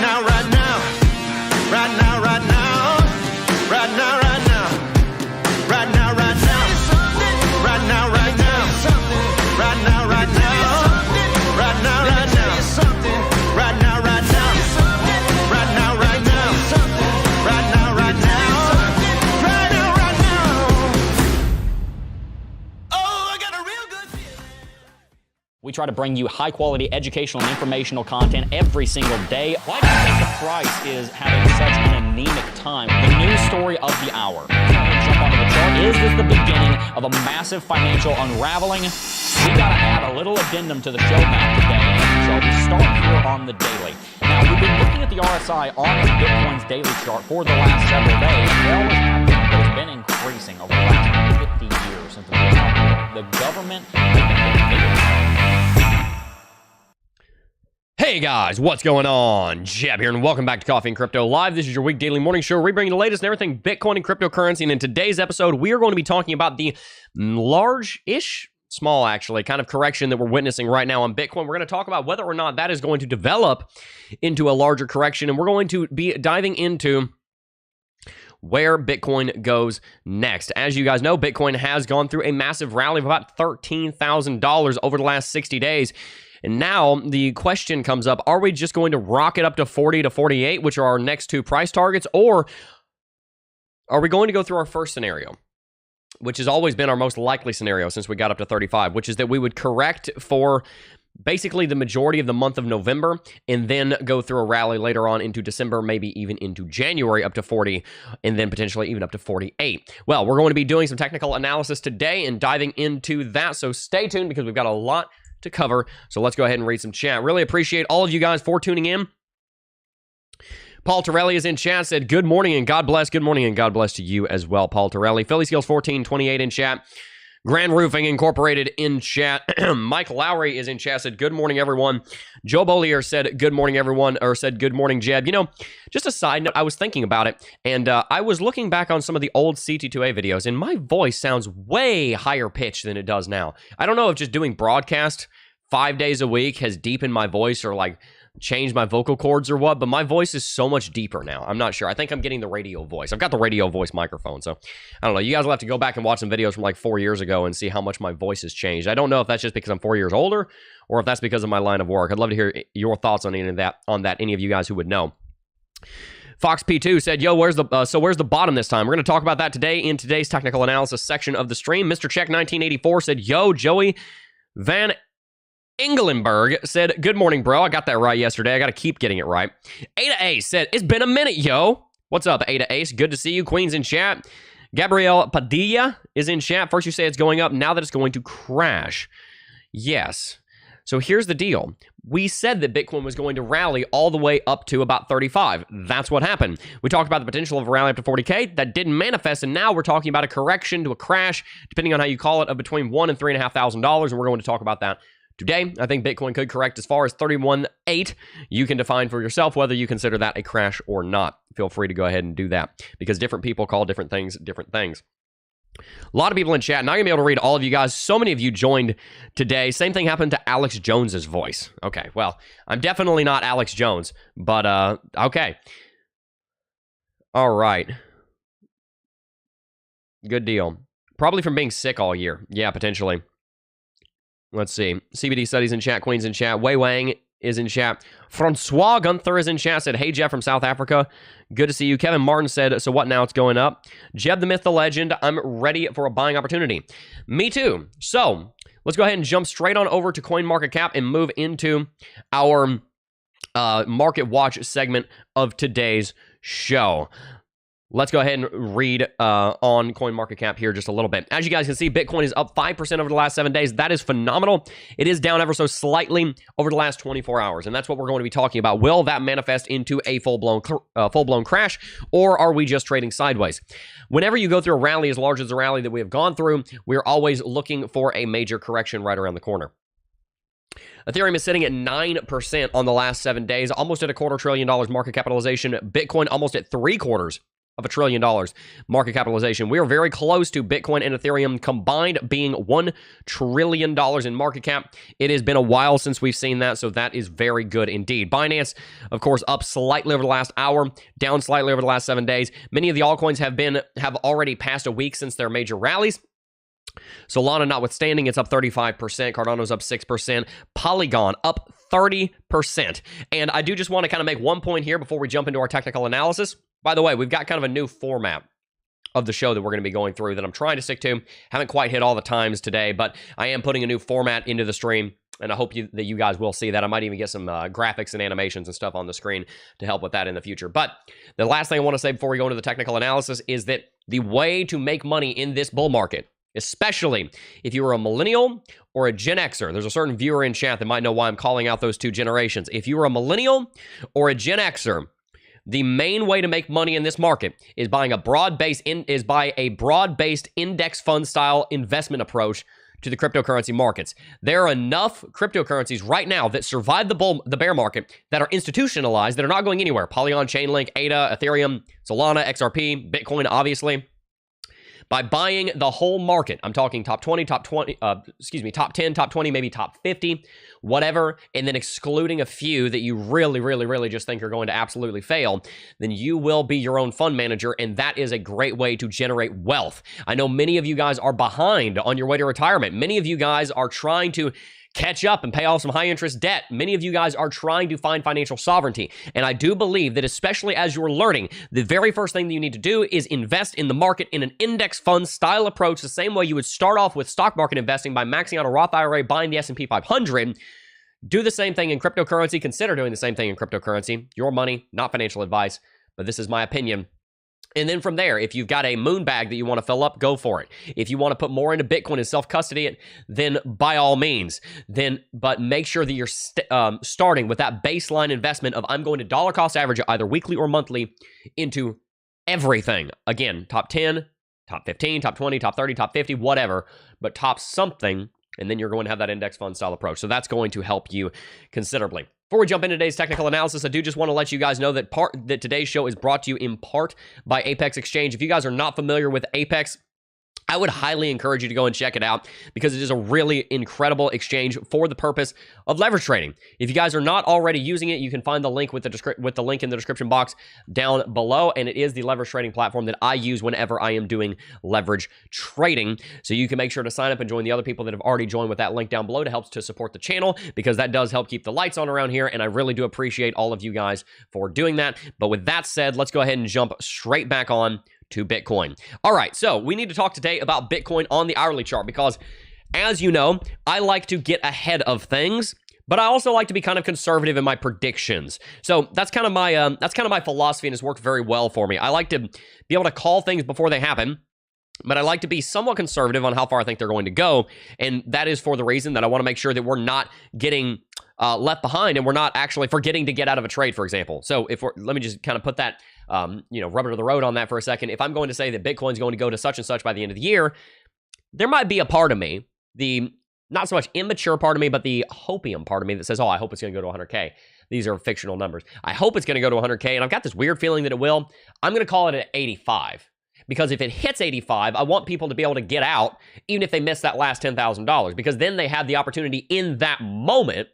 now, right now. Right now, right now. Right now, right now. Right now, right now. Right now, right now. Right now, right now. Right now, right now. Right now, right now. Right now, right now. Right now, right now. Right now, right now. Oh, I got a real good feeling. We try to bring you high-quality educational and informational content every single day. Why do you think the price is having such an anemic time? The news story of the hour. Jump onto the chart. Is this the beginning of a massive financial unraveling? We got to add a little addendum to the show map today, and so we start here on the daily. Now, we've been looking at the RSI on Bitcoin's daily chart for the last several days. It always has been, but it's been increasing over the last 50 years since the war. The government has been getting bigger. Hey guys, what's going on? Jeb here, and welcome back to Coffee and Crypto Live. This is your week daily morning show where we bring you the latest and everything Bitcoin and cryptocurrency. And in today's episode, we are going to be talking about the small actually, kind of correction that we're witnessing right now on Bitcoin. We're going to talk about whether or not that is going to develop into a larger correction, and we're going to be diving into where Bitcoin goes next. As you guys know, Bitcoin has gone through a massive rally of about $13,000 over the last 60 days. And now the question comes up, are we just going to rocket up to 40 to 48, which are our next two price targets, or are we going to go through our first scenario, which has always been our most likely scenario since we got up to 35, which is that we would correct for basically the majority of the month of November and then go through a rally later on into December, maybe even into January up to 40, and then potentially even up to 48. Well, we're going to be doing some technical analysis today and diving into that, so stay tuned because we've got a lot to cover. So let's go ahead and read some chat. Really appreciate all of you guys for tuning in. Paul Torelli is in chat, said good morning and God bless. Good morning and God bless to you as well, Paul Torelli. Philly Skills 1428 in chat. Grand Roofing Incorporated in chat. Mike Lowry is in chat, said good morning everyone. Joe Bollier said good morning everyone, or said good morning Jeb. You know, just a side note, I was thinking about it, and I was looking back on some of the old CT2A videos, and my voice sounds way higher pitched than it does now. I don't know if just doing broadcast 5 days a week has deepened my voice or like changed my vocal cords or what, but my voice is so much deeper now. I'm not sure. I think I'm getting the radio voice. I've got the radio voice microphone, so I don't know. You guys will have to go back and watch some videos from like 4 years ago and see how much my voice has changed. I don't know if that's just because I'm 4 years older or if that's because of my line of work. I'd love to hear your thoughts on any of that, any of you guys who would know. Fox P2 said, yo, where's the bottom this time? We're going to talk about that today in today's technical analysis section of the stream. Mr. Check 1984 said, yo, Joey Van Engelenberg said, good morning, bro. I got that right yesterday. I got to keep getting it right. Ada Ace said, it's been a minute, yo. What's up, Ada Ace? Good to see you. Queen's in chat. Gabrielle Padilla is in chat. First you say it's going up, now that it's going to crash. Yes. So here's the deal. We said that Bitcoin was going to rally all the way up to about 35. That's what happened. We talked about the potential of a rally up to 40K. That didn't manifest, and now we're talking about a correction to a crash, depending on how you call it, of between $1,000 and $3,500, and we're going to talk about that today. I think Bitcoin could correct as far as 31.8. You can define for yourself whether you consider that a crash or not. Feel free to go ahead and do that because different people call different things different things. A lot of people in chat. Not going to be able to read all of you guys. So many of you joined today. Same thing happened to Alex Jones's voice. Okay, well, I'm definitely not Alex Jones, but okay. All right. Good deal. Probably from being sick all year. Yeah, potentially. Let's see. CBD Studies in chat. Queen's in chat. Wei Wang is in chat. Francois Gunther is in chat. Said, hey, Jeff from South Africa. Good to see you. Kevin Martin said, so what now? It's going up. Jeb the Myth, the Legend. I'm ready for a buying opportunity. Me too. So let's go ahead and jump straight on over to CoinMarketCap and move into our Market Watch segment of today's show. Let's go ahead and read on CoinMarketCap here just a little bit. As you guys can see, Bitcoin is up 5% over the last 7 days. That is phenomenal. It is down ever so slightly over the last 24 hours, and that's what we're going to be talking about. Will that manifest into a full-blown crash, or are we just trading sideways? Whenever you go through a rally as large as the rally that we have gone through, we're always looking for a major correction right around the corner. Ethereum is sitting at 9% on the last 7 days, almost at $250 billion market capitalization. Bitcoin almost at $750 of $1 trillion market capitalization. We are very close to Bitcoin and Ethereum combined being $1 trillion in market cap. It has been a while since we've seen that, so that is very good indeed. Binance, of course, up slightly over the last hour, down slightly over the last 7 days. Many of the altcoins have already passed a week since their major rallies. Solana notwithstanding, it's up 35%. Cardano's up 6%. Polygon up 30%. And I do just want to kind of make one point here before we jump into our technical analysis. By the way, we've got kind of a new format of the show that we're going to be going through that I'm trying to stick to. Haven't quite hit all the times today, but I am putting a new format into the stream, and I hope that you guys will see that. I might even get some graphics and animations and stuff on the screen to help with that in the future. But the last thing I want to say before we go into the technical analysis is that the way to make money in this bull market, especially if you are a millennial or a Gen Xer. There's a certain viewer in chat that might know why I'm calling out those two generations. If you are a millennial or a Gen Xer, the main way to make money in this market is by a broad-based index fund style investment approach to the cryptocurrency markets. There are enough cryptocurrencies right now that survive the bear market that are institutionalized, that are not going anywhere. Polygon, Chainlink, ADA, Ethereum, Solana, XRP, Bitcoin, obviously. By buying the whole market, I'm talking top 10, top 20, maybe top 50, whatever, and then excluding a few that you really just think are going to absolutely fail, then you will be your own fund manager, and that is a great way to generate wealth. I know many of you guys are behind on your way to retirement. Many of you guys are trying to catch up and pay off some high-interest debt. Many of you guys are trying to find financial sovereignty. And I do believe that especially as you're learning, the very first thing that you need to do is invest in the market in an index fund style approach, the same way you would start off with stock market investing by maxing out a Roth IRA, buying the S&P 500. Do the same thing in cryptocurrency. Consider doing the same thing in cryptocurrency. Your money, not financial advice, but this is my opinion. And then from there, if you've got a moon bag that you want to fill up, go for it. If you want to put more into Bitcoin and self-custody it, then by all means. But make sure that you're starting with that baseline investment of I'm going to dollar cost average either weekly or monthly into everything. Again, top 10, top 15, top 20, top 30, top 50, whatever. But top something, and then you're going to have that index fund style approach. So that's going to help you considerably. Before we jump into today's technical analysis, I do just want to let you guys know that today's show is brought to you in part by Apex Exchange. If you guys are not familiar with Apex, I would highly encourage you to go and check it out because it is a really incredible exchange for the purpose of leverage trading. If you guys are not already using it, you can find the link with the link in the description box down below, and it is the leverage trading platform that I use whenever I am doing leverage trading. So you can make sure to sign up and join the other people that have already joined with that link down below to help to support the channel, because that does help keep the lights on around here, and I really do appreciate all of you guys for doing that. But with that said, let's go ahead and jump straight back on to Bitcoin. All right, so we need to talk today about Bitcoin on the hourly chart because, as you know, I like to get ahead of things, but I also like to be kind of conservative in my predictions. So that's kind of my philosophy, and it's worked very well for me. I like to be able to call things before they happen, but I like to be somewhat conservative on how far I think they're going to go, and that is for the reason that I want to make sure that we're not getting left behind and we're not actually forgetting to get out of a trade, for example. So let me just kind of put that rubber to the road on that for a second. If I'm going to say that Bitcoin's going to go to such and such by the end of the year, there might be a part of me, the not so much immature part of me, but the hopium part of me that says, oh, I hope it's going to go to 100K. These are fictional numbers. I hope it's going to go to 100K, and I've got this weird feeling that it will. I'm going to call it at 85. Because if it hits 85, I want people to be able to get out, even if they miss that last $10,000, because then they have the opportunity in that moment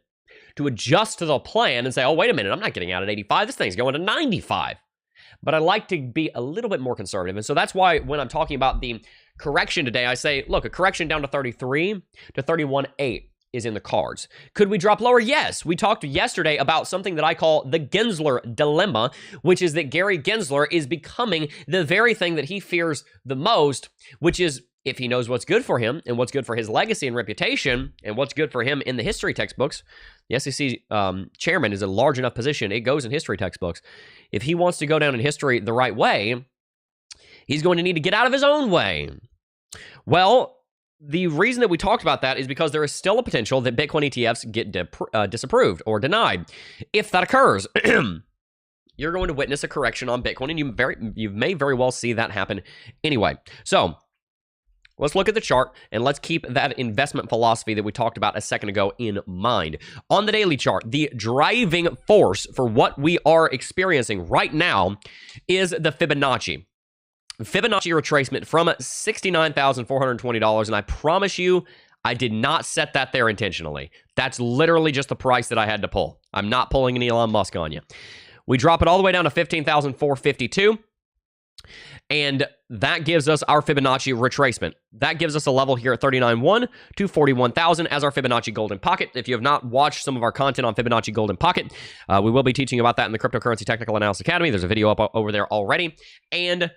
to adjust to the plan and say, oh, wait a minute, I'm not getting out at 85. This thing's going to 95. But I like to be a little bit more conservative. And so that's why when I'm talking about the correction today, I say, look, a correction down to 33 to 31.8 is in the cards. Could we drop lower? Yes. We talked yesterday about something that I call the Gensler dilemma, which is that Gary Gensler is becoming the very thing that he fears the most, which is if he knows what's good for him and what's good for his legacy and reputation and what's good for him in the history textbooks. The SEC chairman is a large enough position. It goes in history textbooks. If he wants to go down in history the right way, he's going to need to get out of his own way. Well, the reason that we talked about that is because there is still a potential that Bitcoin ETFs get disapproved or denied. If that occurs, you're going to witness a correction on Bitcoin, and you may very well see that happen anyway. So let's look at the chart, and let's keep that investment philosophy that we talked about a second ago in mind. On the daily chart, the driving force for what we are experiencing right now is the Fibonacci. Fibonacci retracement from $69,420, and I promise you, I did not set that there intentionally. That's literally just the price that I had to pull. I'm not pulling an Elon Musk on you. We drop it all the way down to $15,452, and that gives us our Fibonacci retracement. That gives us a level here at 39.1 to 41,000 as our Fibonacci golden pocket. If you have not watched some of our content on Fibonacci golden pocket, we will be teaching about that in the Cryptocurrency Technical Analysis Academy. There's a video up over there already, and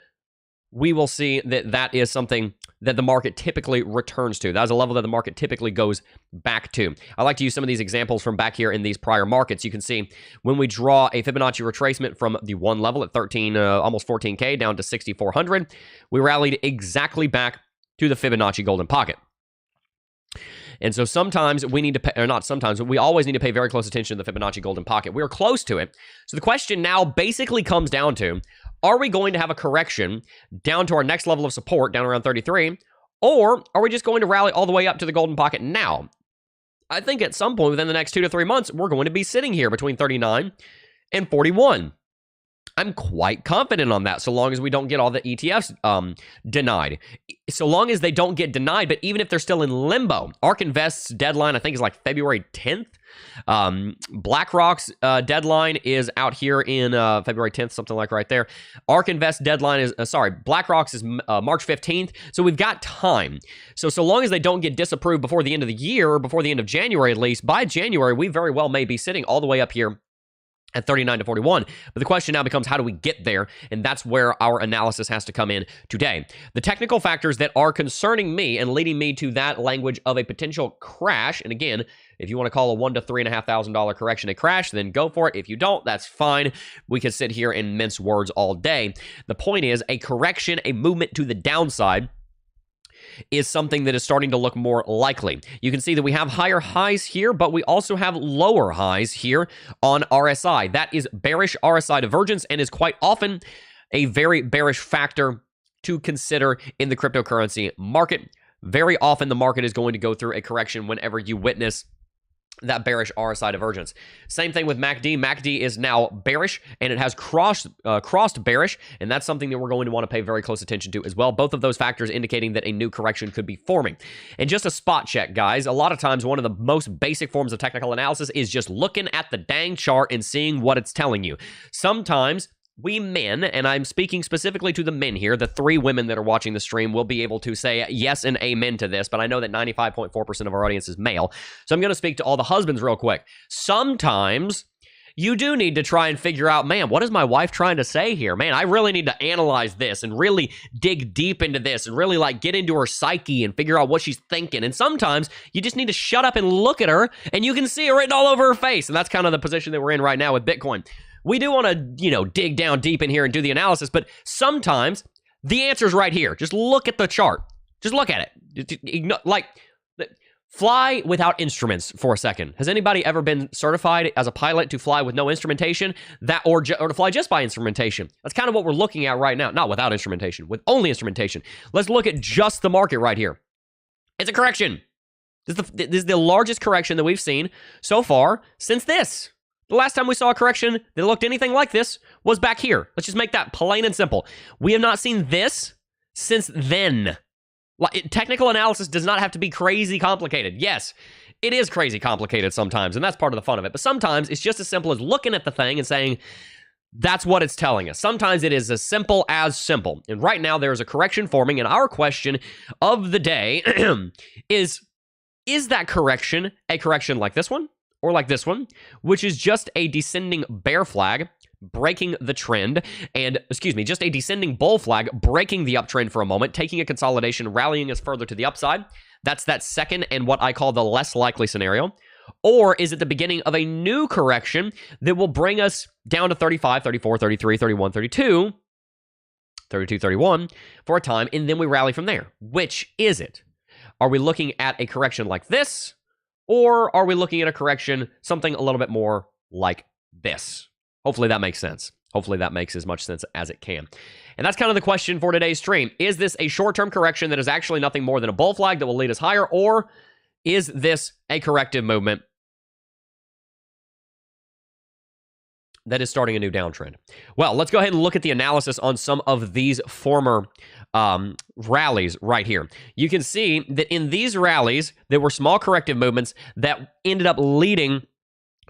we will see that that is something that the market typically returns to. That is a level that the market typically goes back to. I like to use some of these examples from back here in these prior markets. You can see when we draw a Fibonacci retracement from the one level at almost 14K down to 6,400, we rallied exactly back to the Fibonacci golden pocket. And so sometimes we need to pay, or not sometimes, but we always need to pay very close attention to the Fibonacci golden pocket. We are close to it. So the question now basically comes down to, are we going to have a correction down to our next level of support, down around 33, or are we just going to rally all the way up to the golden pocket now? I think at some point within the next 2 to 3 months, we're going to be sitting here between 39 and 41. I'm quite confident on that, so long as we don't get all the ETFs denied. So long as they don't get denied, but even if they're still in limbo, ARK Invest's deadline, I think, is like February 10th. BlackRock's deadline is out here in February 10th, something like right there. ARK Invest deadline is, BlackRock's is March 15th. So we've got time. So long as they don't get disapproved before the end of the year, or before the end of January at least, by January, we very well may be sitting all the way up here at 39 to 41. But the question now becomes, how do we get there? And that's where our analysis has to come in today. The technical factors that are concerning me and leading me to that language of a potential crash, and again, if you want to call a $1,000 to $3,500 correction a crash, then go for it. If you don't, that's fine. We could sit here and mince words all day. The point is, a correction, a movement to the downside, is something that is starting to look more likely. You can see that we have higher highs here, but we also have lower highs here on RSI. That is bearish RSI divergence and is quite often a very bearish factor to consider in the cryptocurrency market. Very often the market is going to go through a correction whenever you witness that bearish RSI divergence. Same thing with MACD. MACD is now bearish, and it has crossed bearish, and that's something that we're going to want to pay very close attention to as well. Both of those factors indicating that a new correction could be forming. And just a spot check, guys. A lot of times, one of the most basic forms of technical analysis is just looking at the dang chart and seeing what it's telling you. Sometimes we men, and I'm speaking specifically to the men here, the 3 women that are watching the stream will be able to say yes and amen to this, but I know that 95.4% of our audience is male, so I'm going to speak to all the husbands real quick. Sometimes you do need to try and figure out, man, what is my wife trying to say here? Man, I really need to analyze this and really dig deep into this and really like get into her psyche and figure out what she's thinking. And sometimes you just need to shut up and look at her, and you can see it written all over her face. And that's kind of the position that we're in right now with Bitcoin. We do want to, dig down deep in here and do the analysis, but sometimes the answer's right here. Just look at the chart. Just look at it. Fly without instruments for a second. Has anybody ever been certified as a pilot to fly with no instrumentation, or to fly just by instrumentation? That's kind of what we're looking at right now. Not without instrumentation, with only instrumentation. Let's look at just the market right here. It's a correction. This is the largest correction that we've seen so far since this. The last time we saw a correction that looked anything like this was back here. Let's just make that plain and simple. We have not seen this since then. Technical analysis does not have to be crazy complicated. Yes, it is crazy complicated sometimes, and that's part of the fun of it. But sometimes it's just as simple as looking at the thing and saying, that's what it's telling us. Sometimes it is as simple as simple. And right now there's a correction forming, and our question of the day is that correction a correction like this one? Or like this one, which is just a descending bear flag breaking the trend, and, just a descending bull flag breaking the uptrend for a moment, taking a consolidation, rallying us further to the upside. That's that second and what I call the less likely scenario. Or is it the beginning of a new correction that will bring us down to 35, 34, 33, 31, 32, 32, 31 for a time, and then we rally from there? Which is it? Are we looking at a correction like this? Or are we looking at a correction, something a little bit more like this? Hopefully that makes sense. Hopefully that makes as much sense as it can. And that's kind of the question for today's stream. Is this a short-term correction that is actually nothing more than a bull flag that will lead us higher? Or is this a corrective movement that is starting a new downtrend. Well, let's go ahead and look at the analysis on some of these former rallies right here. You can see that in these rallies, there were small corrective movements that ended up leading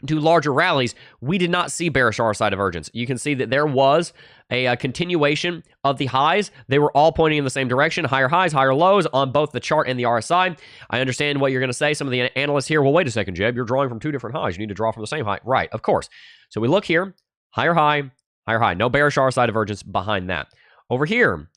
to larger rallies. We did not see bearish RSI divergence. You can see that there was a continuation of the highs. They were all pointing in the same direction, higher highs, higher lows on both the chart and the RSI. I understand what you're going to say. Some of the analysts here, well, wait a second, Jeb, you're drawing from two different highs. You need to draw from the same high. Right, of course. So we look here, higher high, higher high. No bearish RSI divergence behind that. Over here,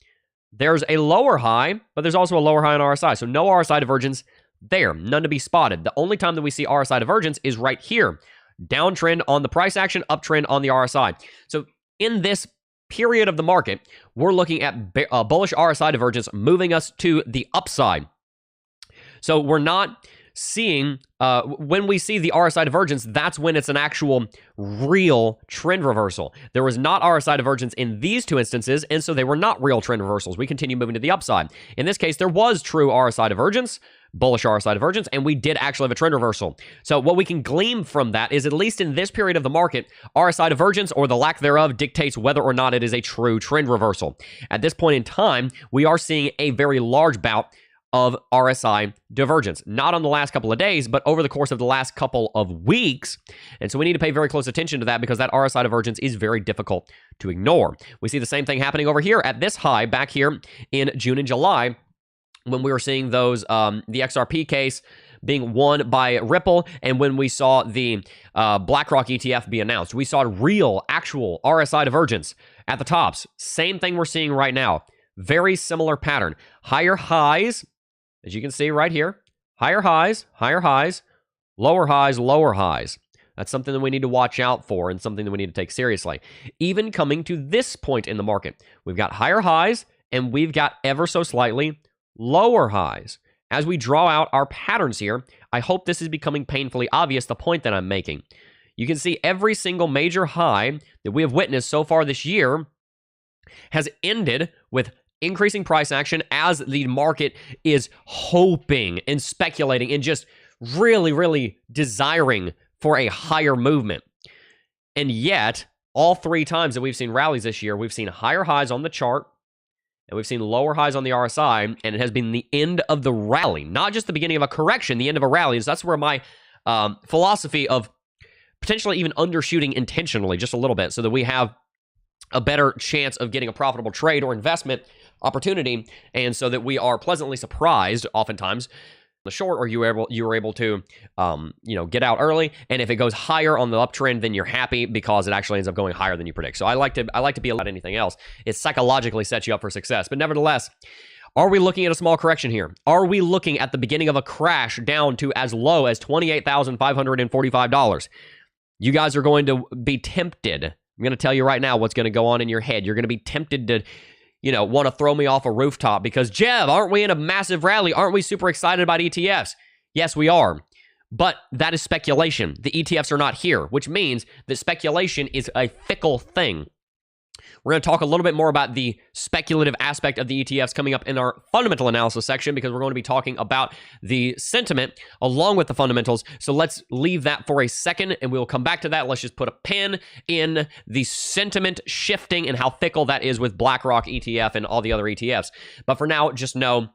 there's a lower high, but there's also a lower high on RSI. So no RSI divergence there, none to be spotted. The only time that we see RSI divergence is right here. Downtrend on the price action, uptrend on the RSI. So in this period of the market, we're looking at bullish RSI divergence moving us to the upside. So we're not seeing, when we see the RSI divergence, that's when it's an actual real trend reversal. There was not RSI divergence in these two instances, and so they were not real trend reversals. We continue moving to the upside. In this case, there was true RSI divergence, bullish RSI divergence, and we did actually have a trend reversal. So what we can glean from that is, at least in this period of the market, RSI divergence, or the lack thereof, dictates whether or not it is a true trend reversal. At this point in time, we are seeing a very large bout of RSI divergence, not on the last couple of days, but over the course of the last couple of weeks. And so we need to pay very close attention to that, because that RSI divergence is very difficult to ignore. We see the same thing happening over here at this high back here in June and July, when we were seeing those, the XRP case being won by Ripple, and when we saw the BlackRock ETF be announced. We saw real, actual RSI divergence at the tops. Same thing we're seeing right now. Very similar pattern. Higher highs, as you can see right here. Higher highs, lower highs, lower highs. That's something that we need to watch out for, and something that we need to take seriously. Even coming to this point in the market, we've got higher highs, and we've got ever so slightly lower highs. As we draw out our patterns here, I hope this is becoming painfully obvious, the point that I'm making. You can see every single major high that we have witnessed so far this year has ended with increasing price action, as the market is hoping and speculating and just really, really desiring for a higher movement. And yet, all three times that we've seen rallies this year, we've seen higher highs on the chart, and we've seen lower highs on the RSI, and it has been the end of the rally, not just the beginning of a correction, the end of a rally. So that's where my philosophy of potentially even undershooting intentionally just a little bit, so that we have a better chance of getting a profitable trade or investment opportunity, and so that we are pleasantly surprised oftentimes the short, or you were able to get out early, and if it goes higher on the uptrend, then you're happy because it actually ends up going higher than you predict. So I like to be about anything else. It psychologically sets you up for success. But nevertheless, are we looking at a small correction here? Are we looking at the beginning of a crash down to as low as $28,545? You guys are going to be tempted. I'm going to tell you right now what's going to go on in your head. You're going to be tempted to want to throw me off a rooftop because, Jev, aren't we in a massive rally? Aren't we super excited about ETFs? Yes, we are. But that is speculation. The ETFs are not here, which means that speculation is a fickle thing. We're going to talk a little bit more about the speculative aspect of the ETFs coming up in our fundamental analysis section, because we're going to be talking about the sentiment along with the fundamentals. So let's leave that for a second, and we'll come back to that. Let's just put a pin in the sentiment shifting and how fickle that is with BlackRock ETF and all the other ETFs. But for now, just know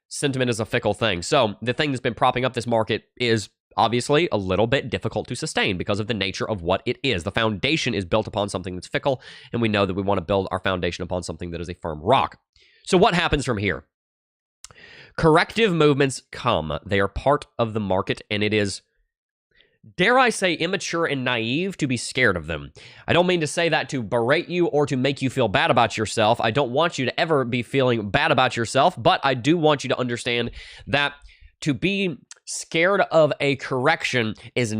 sentiment is a fickle thing. So the thing that's been propping up this market is obviously a little bit difficult to sustain because of the nature of what it is. The foundation is built upon something that's fickle, and we know that we want to build our foundation upon something that is a firm rock. So what happens from here? Corrective movements come. They are part of the market, and it is, dare I say, immature and naive to be scared of them. I don't mean to say that to berate you or to make you feel bad about yourself. I don't want you to ever be feeling bad about yourself, but I do want you to understand that to be scared of a correction is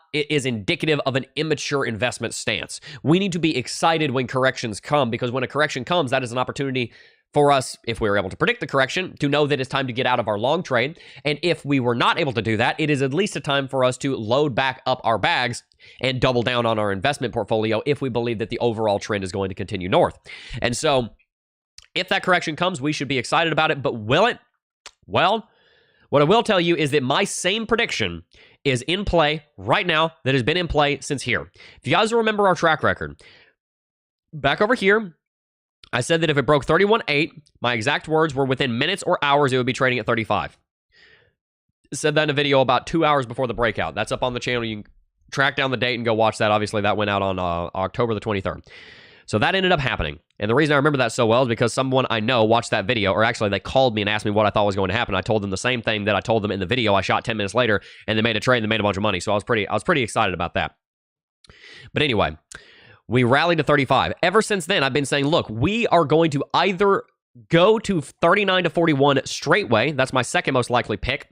indicative of an immature investment stance. We need to be excited when corrections come, because when a correction comes, that is an opportunity for us, if we were able to predict the correction, to know that it's time to get out of our long trade. And if we were not able to do that, it is at least a time for us to load back up our bags and double down on our investment portfolio if we believe that the overall trend is going to continue north. And so if that correction comes, we should be excited about it. But will it? Well, What I will tell you is that my same prediction is in play right now that has been in play since here. If you guys remember our track record, back over here, I said that if it broke 31.8, my exact words were within minutes or hours, it would be trading at 35. Said that in a video about 2 hours before the breakout. That's up on the channel. You can track down the date and go watch that. Obviously, that went out on October the 23rd. So that ended up happening. And the reason I remember that so well is because someone I know watched that video, or actually they called me and asked me what I thought was going to happen. I told them the same thing that I told them in the video I shot 10 minutes later, and they made a trade and they made a bunch of money. So I was pretty excited about that. But anyway, we rallied to 35. Ever since then, I've been saying, look, we are going to either go to 39 to 41 straightway. That's my second most likely pick.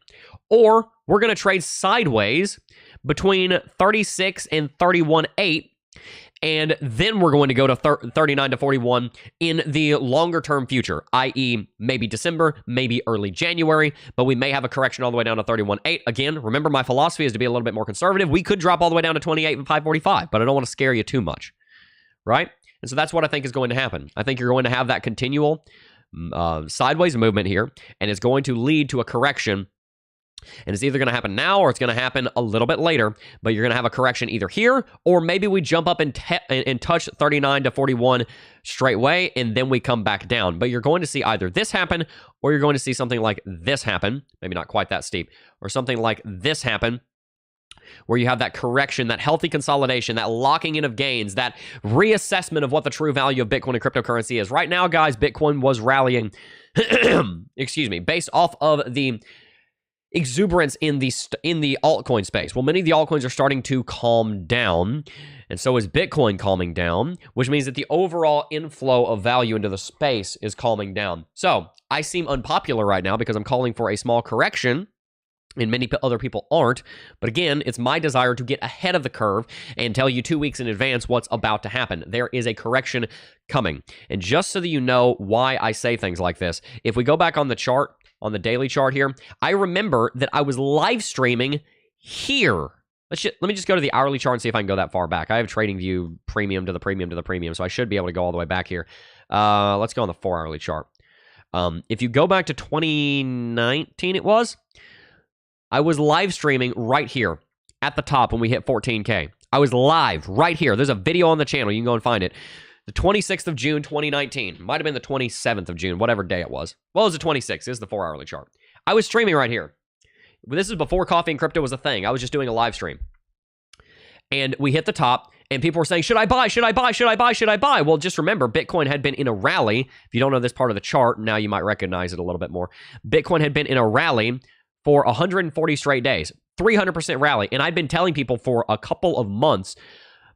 Or we're going to trade sideways between 36 and 31.8. And then we're going to go to 39 to 41 in the longer term future, i.e. maybe December, maybe early January, but we may have a correction all the way down to 31.8. Again, remember my philosophy is to be a little bit more conservative. We could drop all the way down to 28 and 545, but I don't want to scare you too much, right? And so that's what I think is going to happen. I think you're going to have that continual sideways movement here, and it's going to lead to a correction. And it's either going to happen now or it's going to happen a little bit later, but you're going to have a correction either here or maybe we jump up and touch 39 to 41 straightway and then we come back down. But you're going to see either this happen or you're going to see something like this happen, maybe not quite that steep, or something like this happen where you have that correction, that healthy consolidation, that locking in of gains, that reassessment of what the true value of Bitcoin and cryptocurrency is. Right now, guys, Bitcoin was rallying, excuse me, based off of the exuberance in the altcoin space. Well, many of the altcoins are starting to calm down, and so is Bitcoin calming down, which means that the overall inflow of value into the space is calming down. So I seem unpopular right now because I'm calling for a small correction, and many other people aren't. But again, it's my desire to get ahead of the curve and tell you 2 weeks in advance what's about to happen. There is a correction coming. And just so that you know why I say things like this, if we go back on the chart, on the daily chart here, I remember that I was live streaming here. Let me just go to the hourly chart and see if I can go that far back. I have TradingView premium to the premium to the premium, so I should be able to go all the way back here. Let's go on the 4-hourly chart. If you go back to 2019, it was, I was live streaming right here at the top when we hit 14K. I was live right here. There's a video on the channel. You can go and find it. The 26th of June, 2019. Might have been the 27th of June, whatever day it was. Well, it was the 26th. This is the 4-hourly chart. I was streaming right here. This is before coffee and crypto was a thing. I was just doing a live stream. And we hit the top, and people were saying, should I buy? Should I buy? Should I buy? Should I buy? Well, just remember, Bitcoin had been in a rally. If you don't know this part of the chart, now you might recognize it a little bit more. Bitcoin had been in a rally for 140 straight days, 300% rally. And I'd been telling people for a couple of months,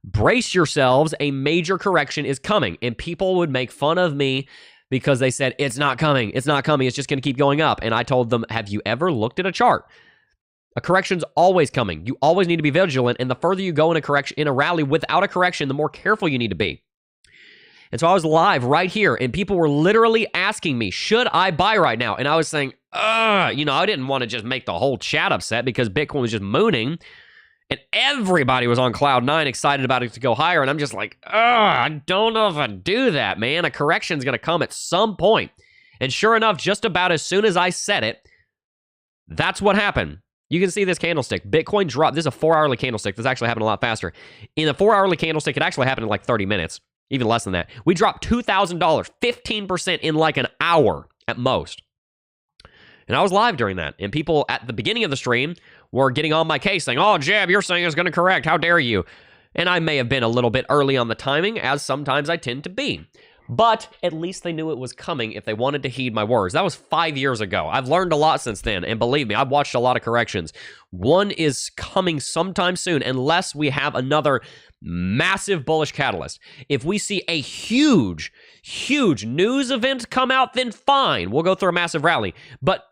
brace yourselves, a major correction is coming. And people would make fun of me because they said, it's not coming, it's not coming, it's just going to keep going up. And I told them, have you ever looked at a chart? A correction's always coming. You always need to be vigilant. And the further you go in a correction, in a rally without a correction, the more careful you need to be. And so I was live right here, and people were literally asking me, should I buy right now? And I was saying, I didn't want to just make the whole chat upset because Bitcoin was just mooning. And everybody was on cloud 9 excited about it to go higher. And I'm just like, I don't know if I do that, man. A correction's going to come at some point. And sure enough, just about as soon as I said it, that's what happened. You can see this candlestick. Bitcoin dropped. This is a 4-hourly candlestick. This actually happened a lot faster. In a 4-hourly candlestick, it actually happened in like 30 minutes. Even less than that. We dropped $2,000, 15% in like an hour at most. And I was live during that. And people at the beginning of the stream were getting on my case saying, oh, Jab, you're saying it's going to correct. How dare you? And I may have been a little bit early on the timing, as sometimes I tend to be. But at least they knew it was coming if they wanted to heed my words. That was 5 years ago. I've learned a lot since then. And believe me, I've watched a lot of corrections. One is coming sometime soon, unless we have another massive bullish catalyst. If we see a huge news event come out, then fine. We'll go through a massive rally. But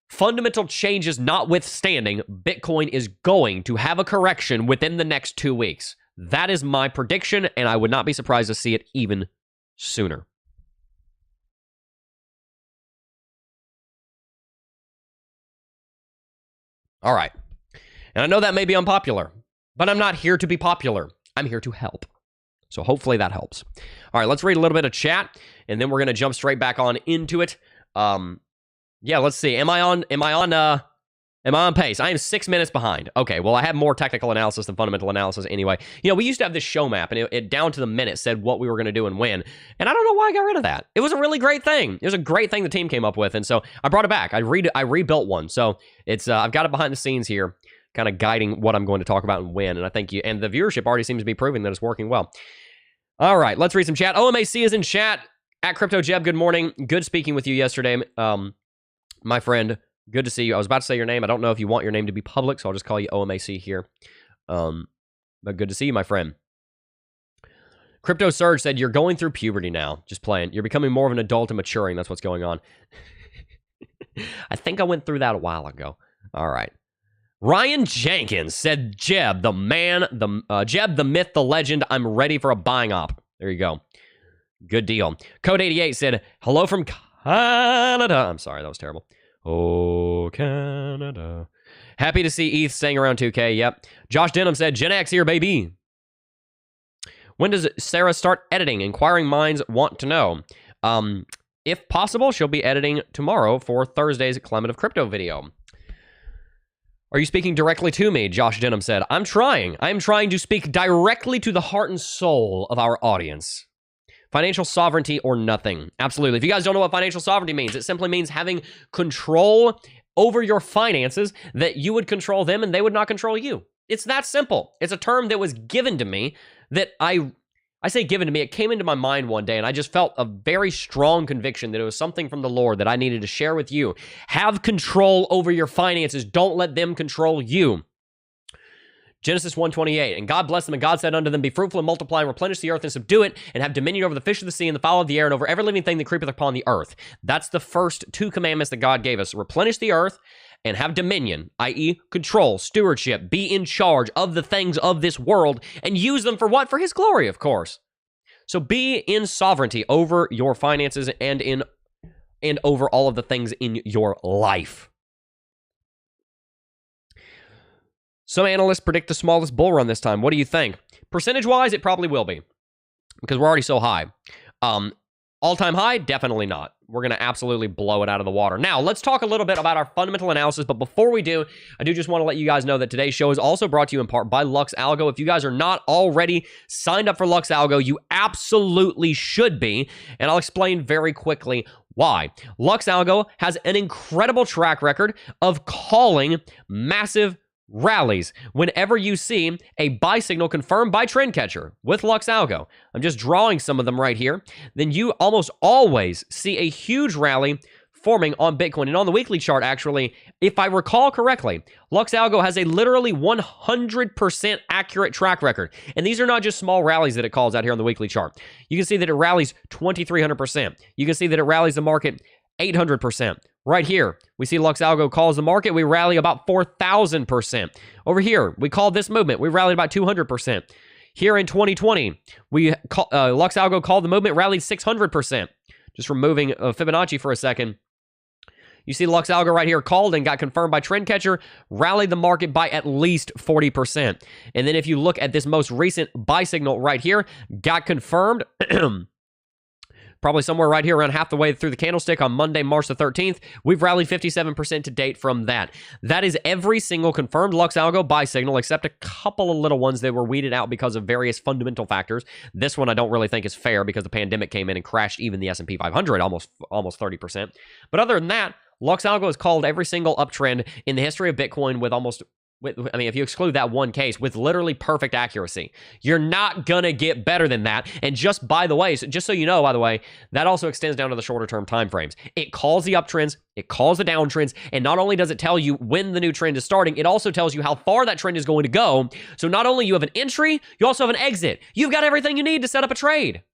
fundamental changes notwithstanding, Bitcoin is going to have a correction within the next 2 weeks. That is my prediction, and I would not be surprised to see it even sooner. All right. And I know that may be unpopular, but I'm not here to be popular. I'm here to help. So hopefully that helps. All right, let's read a little bit of chat, and then we're going to jump straight back on into it. Yeah, let's see. Am I on pace? I am 6 minutes behind. Okay, well, I have more technical analysis than fundamental analysis anyway. You know, we used to have this show map, and it down to the minute said what we were going to do and when. And I don't know why I got rid of that. It was a really great thing. It was a great thing the team came up with, and so I brought it back. I rebuilt one. So it's I've got it behind the scenes here, kind of guiding what I'm going to talk about and when. And I think and the viewership already seems to be proving that it's working well. All right, let's read some chat. OMAC is in chat. At CryptoJeb, good morning. Good speaking with you yesterday, my friend. Good to see you. I was about to say your name. I don't know if you want your name to be public, so I'll just call you OMAC here. But good to see you, my friend. Crypto Surge said, you're going through puberty now. Just playing. You're becoming more of an adult and maturing. That's what's going on. I think I went through that a while ago. All right. Ryan Jenkins said, Jeb, the man, Jeb, the myth, the legend. I'm ready for a buying op. There you go. Good deal. Code 88 said, hello from Canada. I'm sorry, that was terrible. Oh, Canada. Happy to see ETH staying around 2K. Yep. Josh Denham said, Gen X here, baby. When does Sarah start editing? Inquiring minds want to know. If possible, she'll be editing tomorrow for Thursday's Climate of Crypto video. Are you speaking directly to me? Josh Denham said. I'm trying. I'm trying to speak directly to the heart and soul of our audience. Financial sovereignty or nothing. Absolutely. If you guys don't know what financial sovereignty means, it simply means having control over your finances, that you would control them and they would not control you. It's that simple. It's a term that was given to me that I say given to me, it came into my mind one day and I just felt a very strong conviction that it was something from the Lord that I needed to share with you. Have control over your finances. Don't let them control you. Genesis 1:28, and God blessed them, and God said unto them, be fruitful and multiply, and replenish the earth, and subdue it, and have dominion over the fish of the sea, and the fowl of the air, and over every living thing that creepeth upon the earth. That's the first two commandments that God gave us. Replenish the earth, and have dominion, i.e. control, stewardship, be in charge of the things of this world, and use them for what? For His glory, of course. So be in sovereignty over your finances and over all of the things in your life. Some analysts predict the smallest bull run this time. What do you think? Percentage-wise, it probably will be, because we're already so high. All-time high? Definitely not. We're going to absolutely blow it out of the water. Now, let's talk a little bit about our fundamental analysis, but before we do, I do just want to let you guys know that today's show is also brought to you in part by Lux Algo. If you guys are not already signed up for Lux Algo, you absolutely should be, and I'll explain very quickly why. Lux Algo has an incredible track record of calling massive rallies. Whenever you see a buy signal confirmed by TrendCatcher with Lux Algo, I'm just drawing some of them right here, then you almost always see a huge rally forming on Bitcoin. And on the weekly chart, actually, if I recall correctly, Lux Algo has a literally 100% accurate track record. And these are not just small rallies that it calls out here on the weekly chart. You can see that it rallies 2,300%. You can see that it rallies the market 800%. Right here, we see Lux Algo calls the market. We rally about 4,000%. Over here, we called this movement. We rallied about 200%. Here in 2020, Lux Algo called the movement, rallied 600%. Just removing Fibonacci for a second. You see Lux Algo right here called and got confirmed by TrendCatcher, rallied the market by at least 40%. And then if you look at this most recent buy signal right here, got confirmed probably somewhere right here around half the way through the candlestick on Monday, March the 13th. We've rallied 57% to date from that. That is every single confirmed Lux Algo buy signal, except a couple of little ones that were weeded out because of various fundamental factors. This one I don't really think is fair because the pandemic came in and crashed even the S&P 500 almost 30%. But other than that, Lux Algo has called every single uptrend in the history of Bitcoin if you exclude that one case, with literally perfect accuracy. You're not gonna get better than that. And just so you know, by the way, that also extends down to the shorter term time frames. It calls the uptrends, it calls the downtrends, and not only does it tell you when the new trend is starting, it also tells you how far that trend is going to go. So not only you have an entry, you also have an exit. You've got everything you need to set up a trade.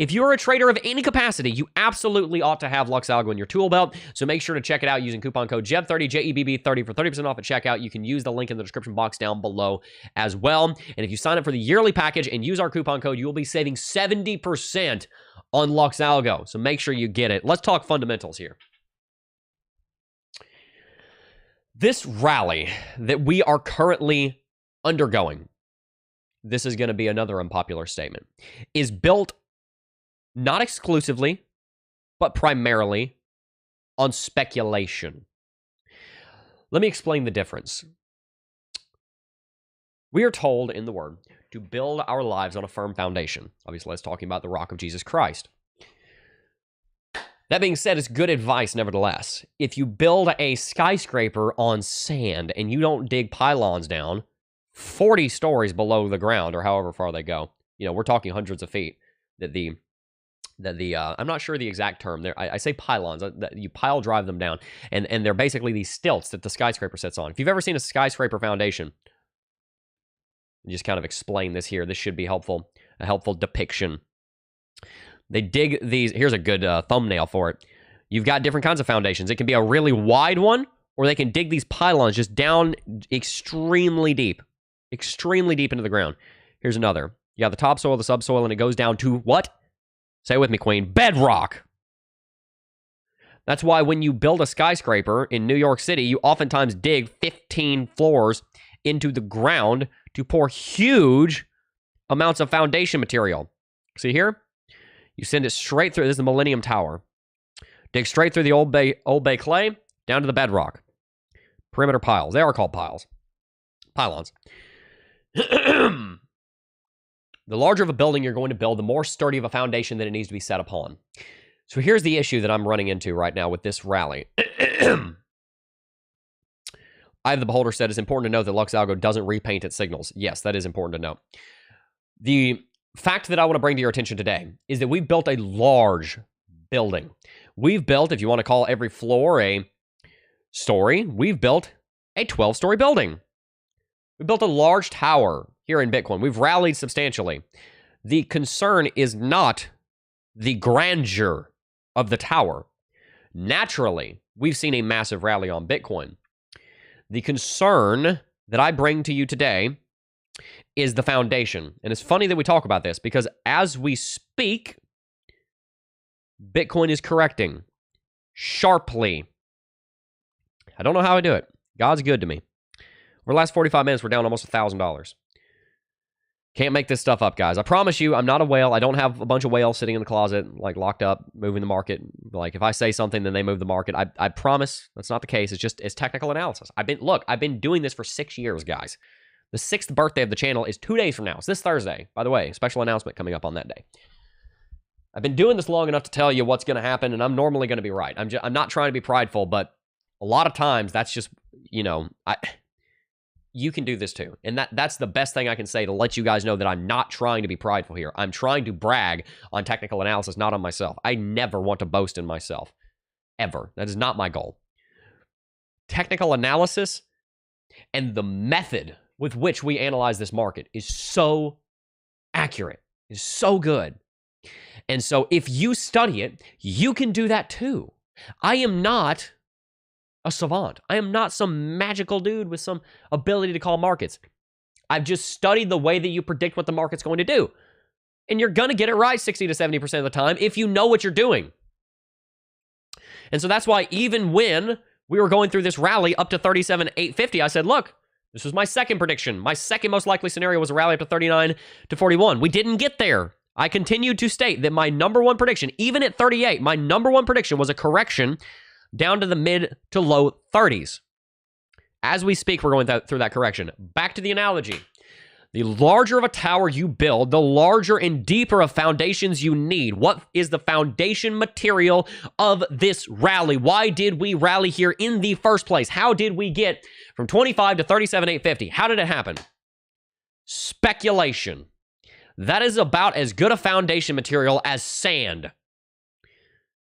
If you're a trader of any capacity, you absolutely ought to have Lux Algo in your tool belt. So make sure to check it out using coupon code JEB30, JEBB30 for 30% off at checkout. You can use the link in the description box down below as well. And if you sign up for the yearly package and use our coupon code, you will be saving 70% on Lux Algo. So make sure you get it. Let's talk fundamentals here. This rally that we are currently undergoing, this is going to be another unpopular statement, is built not exclusively, but primarily on speculation. Let me explain the difference. We are told in the Word to build our lives on a firm foundation. Obviously, that's talking about the rock of Jesus Christ. That being said, it's good advice nevertheless. If you build a skyscraper on sand and you don't dig pylons down 40 stories below the ground or however far they go, you know, we're talking hundreds of feet, I'm not sure the exact term there. I say pylons, that you pile drive them down, and they're basically these stilts that the skyscraper sits on. If you've ever seen a skyscraper foundation, just kind of explain this here. This should be helpful, a helpful depiction. They dig these, here's a good thumbnail for it. You've got different kinds of foundations. It can be a really wide one, or they can dig these pylons just down extremely deep into the ground. Here's another. You got the topsoil, the subsoil, and it goes down to what? Say it with me, Queen. Bedrock. That's why when you build a skyscraper in New York City, you oftentimes dig 15 floors into the ground to pour huge amounts of foundation material. See here? You send it straight through. This is the Millennium Tower. Dig straight through the Old Bay clay down to the bedrock. Perimeter piles. They are called piles. Pylons. The larger of a building you're going to build, the more sturdy of a foundation that it needs to be set upon. So here's the issue that I'm running into right now with this rally. Eye of the Beholder said it's important to note that Lux Algo doesn't repaint its signals. Yes, that is important to note. The fact that I want to bring to your attention today is that we've built a large building. We've built, if you want to call every floor a story, we've built a 12-story building. We built a large tower here in Bitcoin. We've rallied substantially. The concern is not the grandeur of the tower. Naturally, we've seen a massive rally on Bitcoin. The concern that I bring to you today is the foundation. And it's funny that we talk about this because as we speak, Bitcoin is correcting sharply. I don't know how I do it. God's good to me. Over the last 45 minutes, we're down almost $1,000. Can't make this stuff up, guys. I promise you, I'm not a whale. I don't have a bunch of whales sitting in the closet, like locked up, moving the market. Like if I say something, then they move the market. I promise that's not the case. It's technical analysis. I've been doing this for 6 years, guys. The 6th birthday of the channel is 2 days from now. It's this Thursday, by the way. Special announcement coming up on that day. I've been doing this long enough to tell you what's going to happen, and I'm normally going to be right. I'm not trying to be prideful, but a lot of times that's just, you know, you can do this too. And that's the best thing I can say to let you guys know that I'm not trying to be prideful here. I'm trying to brag on technical analysis, not on myself. I never want to boast in myself. Ever. That is not my goal. Technical analysis and the method with which we analyze this market is so accurate. Is so good. And so if you study it, you can do that too. I am not a savant. I am not some magical dude with some ability to call markets. I've just studied the way that you predict what the market's going to do. And you're going to get it right 60 to 70% of the time if you know what you're doing. And so that's why even when we were going through this rally up to 37,850, I said, look, this was my second prediction. My second most likely scenario was a rally up to 39 to 41. We didn't get there. I continued to state that my number one prediction, even at 38, my number one prediction was a correction down to the mid to low 30s. As we speak, we're going through that correction. Back to the analogy. The larger of a tower you build, the larger and deeper of foundations you need. What is the foundation material of this rally? Why did we rally here in the first place? How did we get from 25 to 37,850? How did it happen? Speculation. That is about as good a foundation material as sand.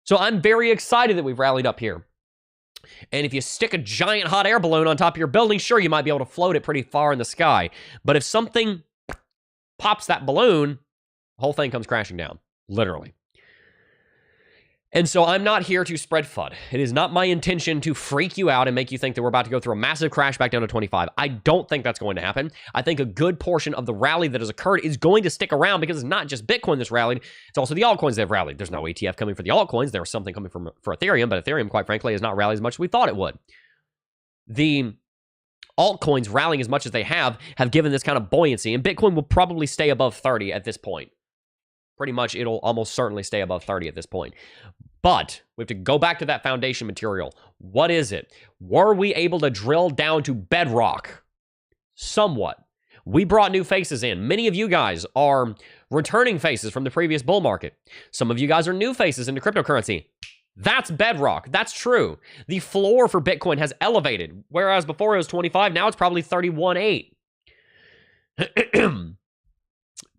So I'm very excited that we've rallied up here. And if you stick a giant hot air balloon on top of your building, sure, you might be able to float it pretty far in the sky. But if something pops that balloon, the whole thing comes crashing down, literally. And so I'm not here to spread FUD. It is not my intention to freak you out and make you think that we're about to go through a massive crash back down to 25. I don't think that's going to happen. I think a good portion of the rally that has occurred is going to stick around because it's not just Bitcoin that's rallied. It's also the altcoins that have rallied. There's no ETF coming for the altcoins. There was something coming for Ethereum, but Ethereum, quite frankly, has not rallied as much as we thought it would. The altcoins rallying as much as they have given this kind of buoyancy, and Bitcoin will probably stay above 30 at this point. pretty much it'll almost certainly stay above 30 at this point. But we have to go back to that foundation material. What is it? Were we able to drill down to bedrock? Somewhat. We brought new faces in. Many of you guys are returning faces from the previous bull market. Some of you guys are new faces into cryptocurrency. That's bedrock. That's true. The floor for Bitcoin has elevated. Whereas before it was 25, now it's probably 31.8.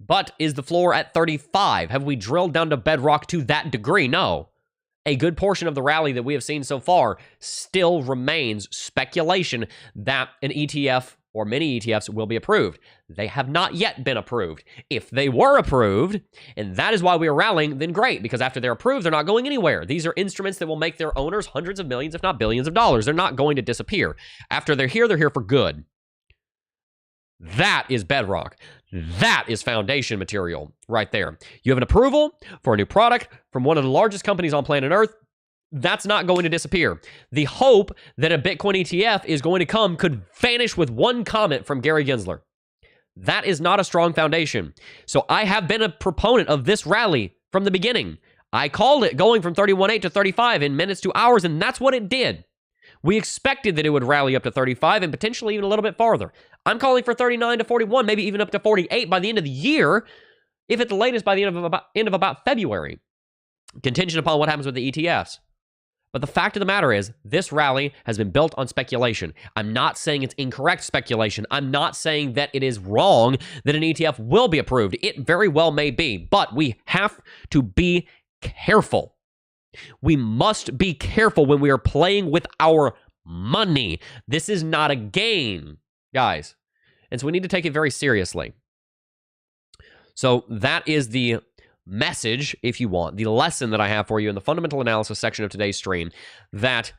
But is the floor at 35? Have we drilled down to bedrock to that degree? No. A good portion of the rally that we have seen so far still remains speculation that an ETF or many ETFs will be approved. They have not yet been approved. If they were approved, and that is why we are rallying, then great, because after they're approved, they're not going anywhere. These are instruments that will make their owners hundreds of millions, if not billions of dollars. They're not going to disappear. After they're here for good. That is bedrock. That is foundation material right there. You have an approval for a new product from one of the largest companies on planet Earth. That's not going to disappear. The hope that a Bitcoin ETF is going to come could vanish with one comment from Gary Gensler. That is not a strong foundation. So I have been a proponent of this rally from the beginning. I called it going from 31.8 to 35 in minutes to hours, and that's what it did. We expected that it would rally up to 35 and potentially even a little bit farther. I'm calling for 39 to 41, maybe even up to 48 by the end of the year, if at the latest by the end of about February, contingent upon what happens with the ETFs. But the fact of the matter is, this rally has been built on speculation. I'm not saying it's incorrect speculation. I'm not saying that it is wrong that an ETF will be approved. It very well may be, but we have to be careful. We must be careful when we are playing with our money. This is not a game, guys. And so we need to take it very seriously. So that is the message, if you want, the lesson that I have for you in the fundamental analysis section of today's stream, that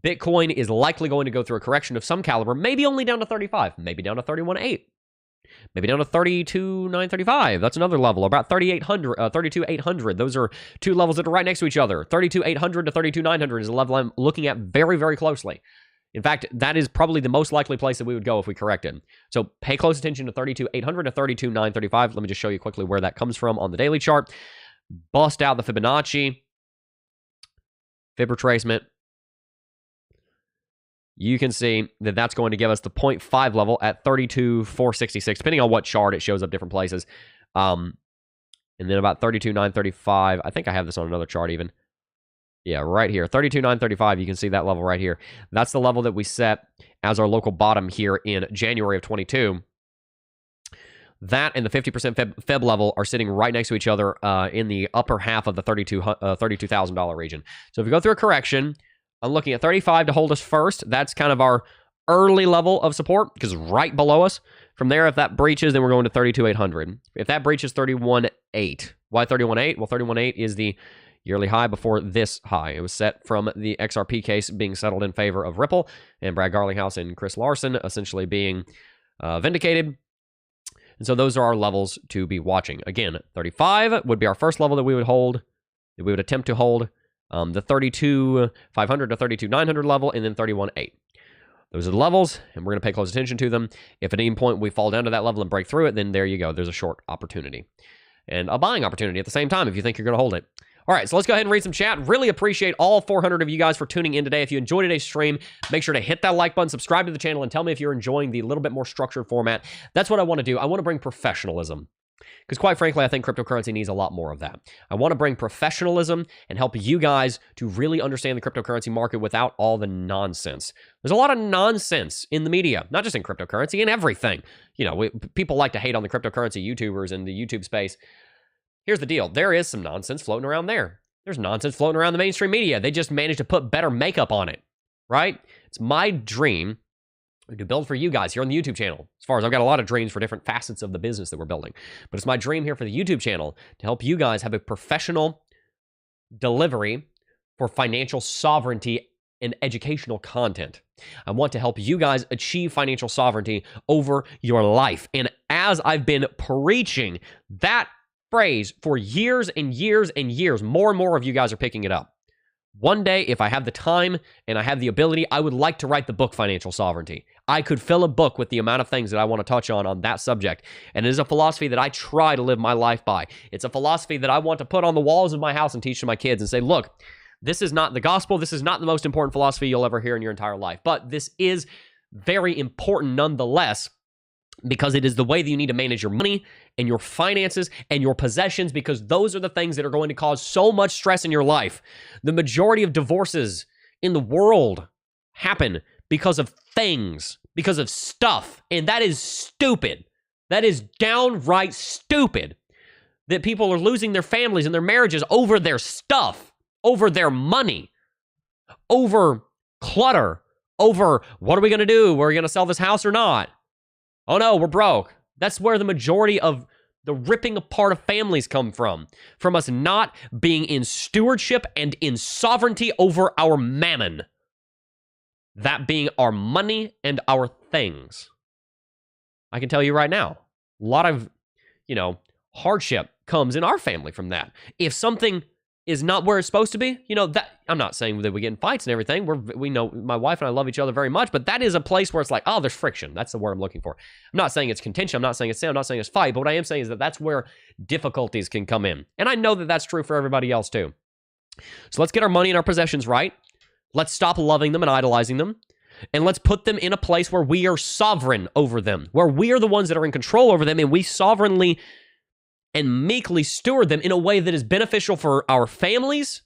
Bitcoin is likely going to go through a correction of some caliber, maybe only down to 35, maybe down to 31.8, maybe down to 32,935. That's another level, about 32,800. Those are two levels that are right next to each other. 32,800 to 32,900 is a level I'm looking at very, very closely. In fact, that is probably the most likely place that we would go if we corrected. So pay close attention to 32,800 to 32,935. Let me just show you quickly where that comes from on the daily chart. Bust out the Fibonacci. Fib retracement. You can see that that's going to give us the 0.5 level at 32,466. Depending on what chart, it shows up different places. And then about 32,935. I think I have this on another chart even. Yeah, right here, 32,935, you can see that level right here. That's the level that we set as our local bottom here in January of 22. That and the 50% Fib level are sitting right next to each other in the upper half of the $32,000 region. So if we go through a correction, I'm looking at 35 to hold us first. That's kind of our early level of support because right below us. From there, if that breaches, then we're going to 32,800. If that breaches 31.8. Why 31.8? Well, 31.8 is the yearly high before this high. It was set from the XRP case being settled in favor of Ripple and Brad Garlinghouse and Chris Larson essentially being vindicated. And so those are our levels to be watching. Again, 35 would be our first level that we would hold, that we would attempt to hold. The 32,500 to 32,900 level, and then 31.8. Those are the levels, and we're going to pay close attention to them. If at any point we fall down to that level and break through it, then there you go. There's a short opportunity. And a buying opportunity at the same time if you think you're going to hold it. All right, so let's go ahead and read some chat. Really appreciate all 400 of you guys for tuning in today. If you enjoyed today's stream, make sure to hit that like button, subscribe to the channel, and tell me if you're enjoying the little bit more structured format. That's what I want to do. I want to bring professionalism. Because quite frankly, I think cryptocurrency needs a lot more of that. I want to bring professionalism and help you guys to really understand the cryptocurrency market without all the nonsense. There's a lot of nonsense in the media, not just in cryptocurrency, in everything. You know, people like to hate on the cryptocurrency YouTubers in the YouTube space. Here's the deal. There is some nonsense floating around there. There's nonsense floating around the mainstream media. They just managed to put better makeup on it, right? It's my dream to build for you guys here on the YouTube channel. As far as I've got a lot of dreams for different facets of the business that we're building. But it's my dream here for the YouTube channel to help you guys have a professional delivery for financial sovereignty and educational content. I want to help you guys achieve financial sovereignty over your life. And as I've been preaching that phrase for years and years and years, more and more of you guys are picking it up. One day, if I have the time and I have the ability, I would like to write the book Financial Sovereignty. I could fill a book with the amount of things that I want to touch on that subject. And it is a philosophy that I try to live my life by. It's a philosophy that I want to put on the walls of my house and teach to my kids and say, look, this is not the gospel. This is not the most important philosophy you'll ever hear in your entire life. But this is very important nonetheless, because it is the way that you need to manage your money and your finances and your possessions, because those are the things that are going to cause so much stress in your life. The majority of divorces in the world happen because of things, because of stuff. And that is stupid. That is downright stupid that people are losing their families and their marriages over their stuff, over their money, over clutter, over what are we going to do? We're going to sell this house or not? Oh no, we're broke. That's where the majority of the ripping apart of families come from us not being in stewardship and in sovereignty over our mammon. That being our money and our things. I can tell you right now, a lot of, hardship comes in our family from that. If something is not where it's supposed to be, that I'm not saying that we get in fights and everything. We know my wife and I love each other very much, but that is a place where it's like, oh, there's friction. That's the word I'm looking for. I'm not saying it's contention. I'm not saying it's sin. I'm not saying it's fight, but what I am saying is that that's where difficulties can come in. And I know that that's true for everybody else too. So let's get our money and our possessions right. Let's stop loving them and idolizing them. And let's put them in a place where we are sovereign over them, where we are the ones that are in control over them, and we sovereignly and meekly steward them in a way that is beneficial for our families,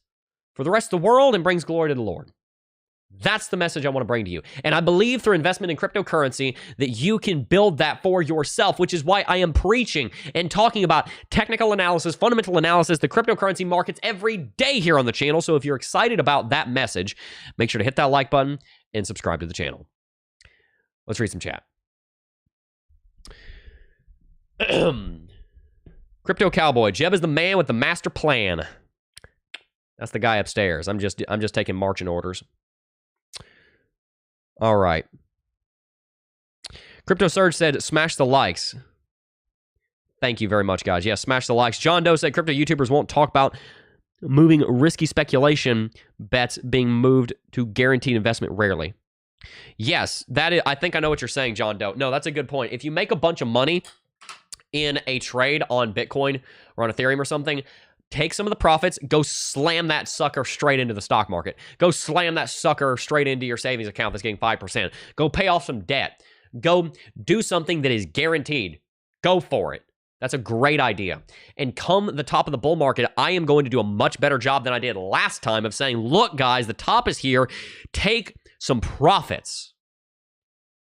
for the rest of the world, and brings glory to the Lord. That's the message I want to bring to you. And I believe through investment in cryptocurrency that you can build that for yourself, which is why I am preaching and talking about technical analysis, fundamental analysis, the cryptocurrency markets every day here on the channel. So if you're excited about that message, make sure to hit that like button and subscribe to the channel. Let's read some chat. Crypto Cowboy, Jeb is the man with the master plan. That's the guy upstairs. I'm just taking marching orders. All right. Crypto Surge said, smash the likes. Thank you very much, guys. Yes, smash the likes. John Doe said, crypto YouTubers won't talk about moving risky speculation bets being moved to guaranteed investment rarely. Yes, that is, I think I know what you're saying, John Doe. No, that's a good point. If you make a bunch of money in a trade on Bitcoin or on Ethereum or something, take some of the profits, go slam that sucker straight into the stock market. Go slam that sucker straight into your savings account that's getting 5%. Go pay off some debt. Go do something that is guaranteed. Go for it. That's a great idea. And come the top of the bull market, I am going to do a much better job than I did last time of saying, look, guys, the top is here. Take some profits.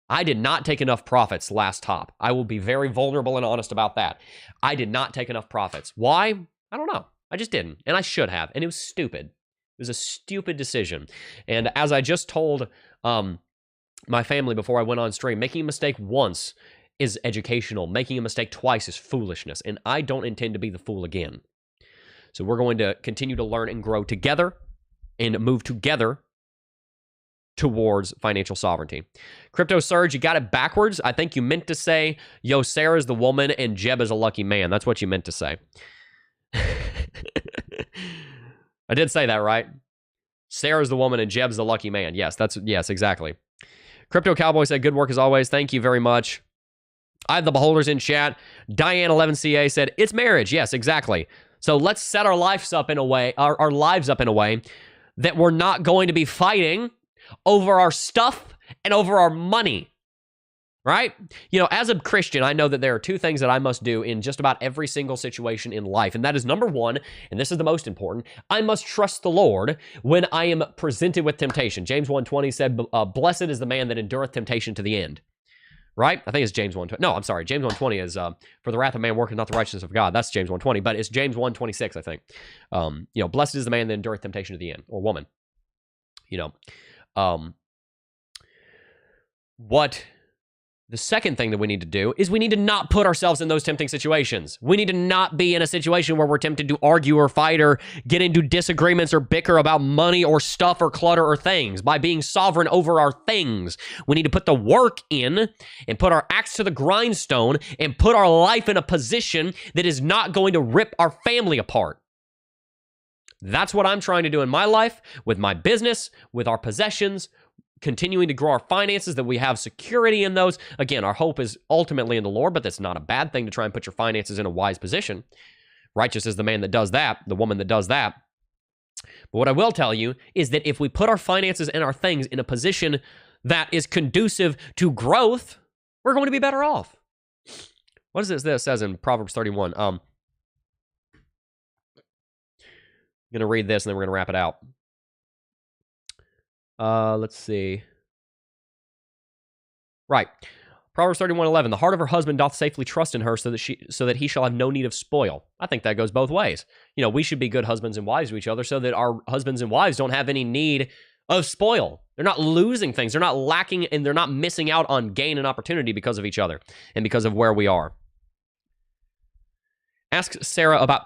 I did not take enough profits last top. I will be very vulnerable and honest about that. I did not take enough profits. Why? I don't know. I just didn't. And I should have. And it was stupid. It was a stupid decision. And as I just told my family before I went on stream, making a mistake once is educational. Making a mistake twice is foolishness. And I don't intend to be the fool again. So we're going to continue to learn and grow together and move together towards financial sovereignty. Crypto Surge, you got it backwards. I think you meant to say, yo, Sarah's the woman and Jeb is a lucky man. That's what you meant to say. I did say that, right? Sarah's the woman and Jeb's the lucky man. Yes, exactly. Crypto Cowboy said, good work as always. Thank you very much. I have the beholders in chat. Diane11CA said, it's marriage. Yes, exactly. So let's set our lives up in a way, our lives up in a way that we're not going to be fighting over our stuff and over our money, right? As a Christian, I know that there are two things that I must do in just about every single situation in life. And that is number one, and this is the most important, I must trust the Lord when I am presented with temptation. James 1:20 said, blessed is the man that endureth temptation to the end, right? I think it's James 1:20. No, I'm sorry. James 1:20 is, for the wrath of man worketh not the righteousness of God. That's James 1:20, but it's James 1:26, I think. Blessed is the man that endureth temptation to the end, or woman, what the second thing that we need to do is we need to not put ourselves in those tempting situations. We need to not be in a situation where we're tempted to argue or fight or get into disagreements or bicker about money or stuff or clutter or things. By being sovereign over our things, we need to put the work in and put our axe to the grindstone and put our life in a position that is not going to rip our family apart. That's what I'm trying to do in my life, with my business, with our possessions, continuing to grow our finances, that we have security in those. Again, our hope is ultimately in the Lord, but that's not a bad thing to try and put your finances in a wise position. Righteous is the man that does that, the woman that does that. But what I will tell you is that if we put our finances and our things in a position that is conducive to growth, we're going to be better off. What is this? This says in Proverbs 31. I'm going to read this and then we're going to wrap it out. Let's see. Right. Proverbs 31:11. The heart of her husband doth safely trust in her, so that he shall have no need of spoil. I think that goes both ways. You know, we should be good husbands and wives to each other so that our husbands and wives don't have any need of spoil. They're not losing things. They're not lacking, and they're not missing out on gain and opportunity because of each other and because of where we are. Ask Sarah about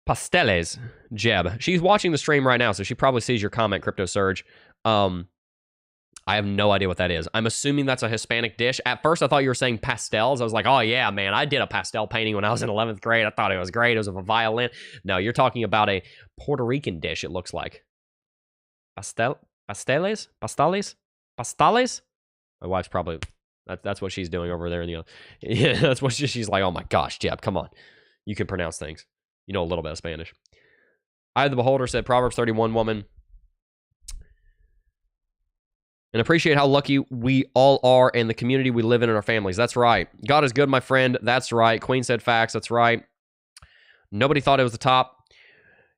pasteles, Jeb. She's watching the stream right now, so she probably sees your comment, Crypto Surge. I have no idea what that is. I'm assuming that's a Hispanic dish. At first, I thought you were saying pastels. I was like, oh, yeah, man, I did a pastel painting when I was in 11th grade. I thought it was great. It was of a violin. No, you're talking about a Puerto Rican dish, it looks like. Pastales? My wife's probably... That's what she's doing over there. Yeah, that's what she's like, oh, my gosh, Jeb, come on. You can pronounce things. You know a little bit of Spanish. I, the Beholder, said, Proverbs 31, woman... And appreciate how lucky we all are in the community we live in and our families. That's right. God is good, my friend. That's right. Queen said facts. That's right. Nobody thought it was the top.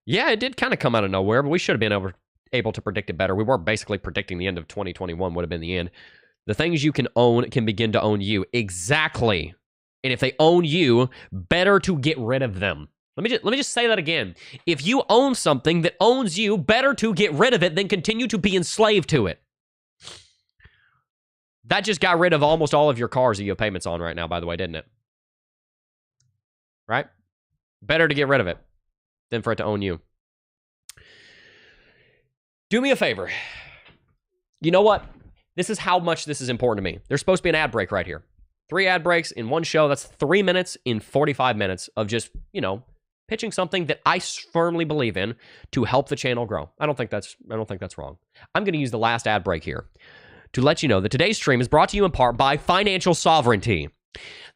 Yeah, it did kind of come out of nowhere, but we should have been able to predict it better. We were basically predicting the end of 2021 would have been the end. The things you can own can begin to own you. Exactly. And if they own you, better to get rid of them. Let me just say that again. If you own something that owns you, better to get rid of it than continue to be enslaved to it. That just got rid of almost all of your cars that you have payments on right now, by the way, didn't it? Right? Better to get rid of it than for it to own you. Do me a favor. You know what? This is how much this is important to me. There's supposed to be an ad break right here. 3 ad breaks in one show. That's 3 minutes in 45 minutes of just, pitching something that I firmly believe in to help the channel grow. I don't think that's wrong. I'm going to use the last ad break here to let you know that today's stream is brought to you in part by financial sovereignty.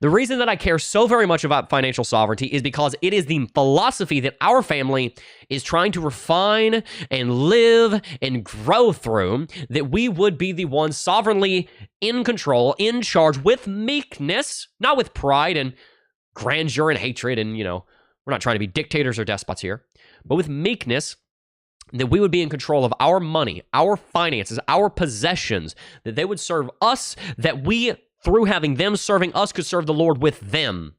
The reason that I care so very much about financial sovereignty is because it is the philosophy that our family is trying to refine and live and grow through, that we would be the ones sovereignly in control, in charge, with meekness, not with pride and grandeur and hatred. And, we're not trying to be dictators or despots here, but with meekness, that we would be in control of our money, our finances, our possessions, that they would serve us, that we, through having them serving us, could serve the Lord with them.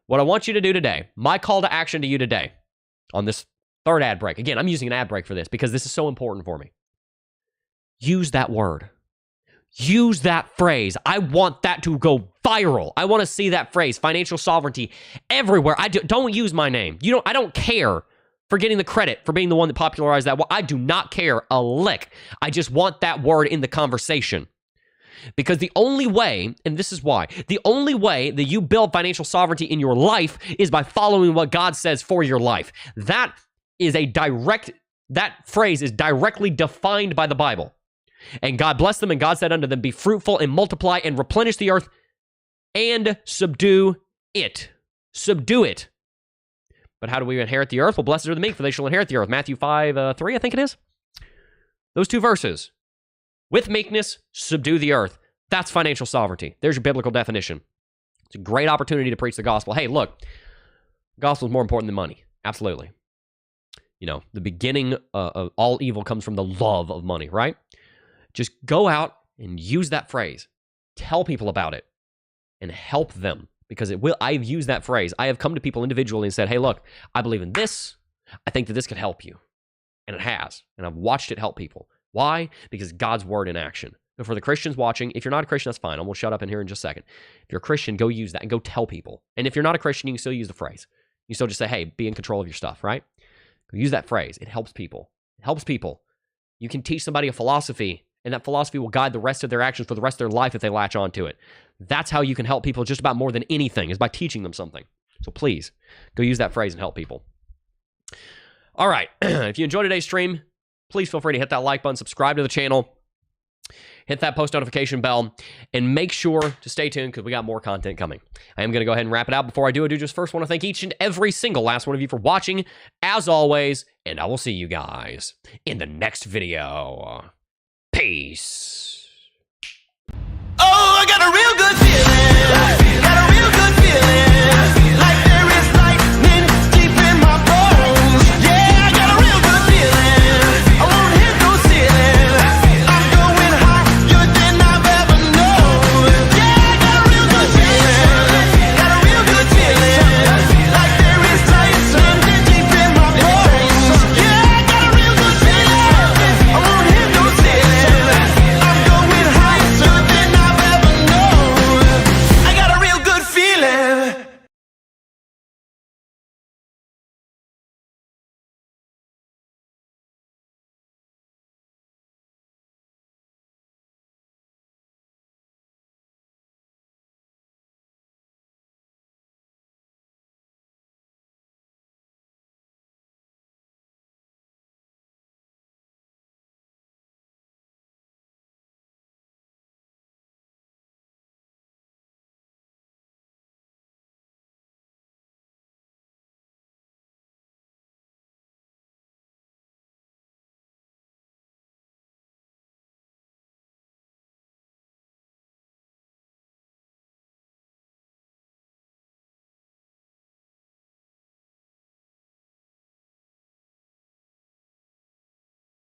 What I want you to do today, my call to action to you today, on this 3rd ad break, again, I'm using an ad break for this because this is so important for me. Use that word. Use that phrase. I want that to go viral. I want to see that phrase, financial sovereignty, everywhere. Don't use my name. I don't care for getting the credit for being the one that popularized that. Well, I do not care a lick. I just want that word in the conversation. Because the only way, and this is why, the only way that you build financial sovereignty in your life is by following what God says for your life. That phrase is directly defined by the Bible. And God blessed them, and God said unto them, be fruitful and multiply and replenish the earth and subdue it. Subdue it. But how do we inherit the earth? Well, blessed are the meek, for they shall inherit the earth. Matthew 5:3, I think it is. Those 2 verses. With meekness, subdue the earth. That's financial sovereignty. There's your biblical definition. It's a great opportunity to preach the gospel. Hey, look, the gospel is more important than money. Absolutely. The beginning of all evil comes from the love of money, right? Just go out and use that phrase. Tell people about it and help them. Because I've used that phrase. I have come to people individually and said, hey, look, I believe in this. I think that this could help you. And it has. And I've watched it help people. Why? Because God's word in action. So for the Christians watching, if you're not a Christian, that's fine. We'll shut up in here in just a second. If you're a Christian, go use that and go tell people. And if you're not a Christian, you can still use the phrase. You still just say, hey, be in control of your stuff, right? Go use that phrase. It helps people. It helps people. You can teach somebody a philosophy, and that philosophy will guide the rest of their actions for the rest of their life if they latch onto it. That's how you can help people just about more than anything, is by teaching them something. So please, go use that phrase and help people. All right. If you enjoyed today's stream, please feel free to hit that like button, subscribe to the channel, hit that post notification bell, and make sure to stay tuned because we got more content coming. I am going to go ahead and wrap it out. Before I do just first want to thank each and every single last one of you for watching, as always, and I will see you guys in the next video. Peace. Oh, I got a real good feeling.